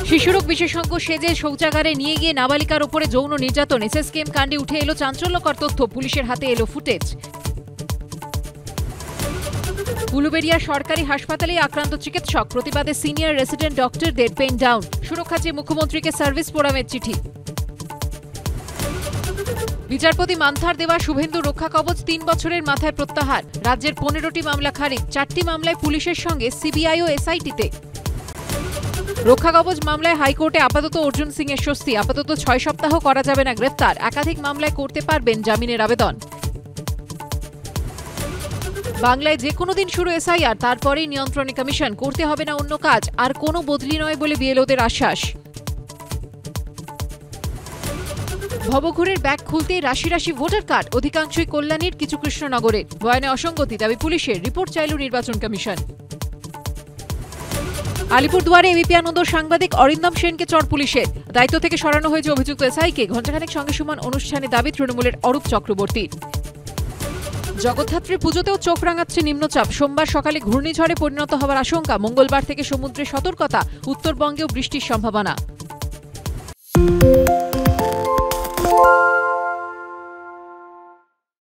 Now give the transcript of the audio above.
শিশুরোগ বিশেষজ্ঞ সেজে শৌচাগারে নিয়ে গিয়ে নাবালিকার উপরে যৌন নির্যাতন এসএসকেএম কাণ্ডে উঠে এলো চাঞ্চল্যকর তথ্য। পুলিশের হাতে এলো ফুটেজ। উলুবেড়িয়া সরকারি হাসপাতালে আক্রান্ত চিকিৎসক, প্রতিবাদে সিনিয়র রেসিডেন্ট ডক্টরদের পেন ডাউন। সুরক্ষা চেয়ে মুখ্যমন্ত্রীকে সার্ভিস ফোরামের চিঠি। বিচারপতি মান্থার দেওয়া শুভেন্দু রক্ষা কবচ 3 বছরের মাথায় প্রত্যাহার। রাজ্যের 15টি মামলা খারিজ, 4টি মামলায় পুলিশের সঙ্গে সিবিআই ও এসআইটিতে। রক্ষা কবচ মামলায় হাইকোর্টে আপাতত অর্জুন সিং এর স্বস্তি। আপাতত 6 সপ্তাহ করা যাবে না গ্রেফতার। একাধিক মামলায় করতে পারবেন জামিনের আবেদন। বাংলায় যে কোনো দিন শুরু এসআইআর, তারপরেই নিয়ন্ত্রণে কমিশন। করতে হবে না অন্য কাজ, আর কোনো বদলি নয় বলে বিএলওদের আশ্বাস। ভবঘুরের ব্যাগ খুলতেই রাশি রাশি ভোটার কার্ড, অধিকাংশই কল্যাণীর, কিছু কৃষ্ণনগরের। বয়ানে অসঙ্গতি, দাবি পুলিশের। রিপোর্ট চাইল নির্বাচন কমিশন। আলিপুরদুয়ারে এবিপি আনন্দ সাংবাদিক অরিন্দম সেনকে চড় পুলিশের। দায়িত্ব থেকে সরানো হয়েছে অভিযুক্ত এসআইকে। ঘণ্টাখানেক সঙ্গে সমান অনুষ্ঠানে দাবি তৃণমূলের অরূপ চক্রবর্তী। জগদ্ধাত্রী পুজোতেও চোখ রাঙাচ্ছে নিম্নচাপ। সোমবার সকালে ঘূর্ণিঝড়ে পরিণত হওয়ার আশঙ্কা। মঙ্গলবার থেকে সমুদ্রে সতর্কতা। উত্তরবঙ্গেও বৃষ্টির সম্ভাবনা।